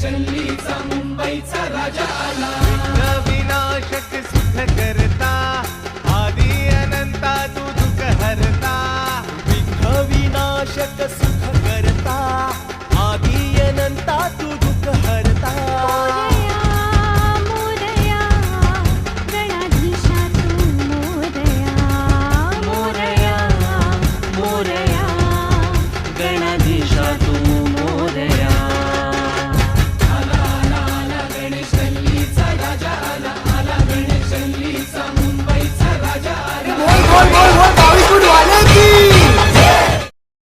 गल्लीचा मुंबईचा राजा आला. विनाशक सुख करता आदी अनंता तू दुःख हरता. विघ्न विनाशक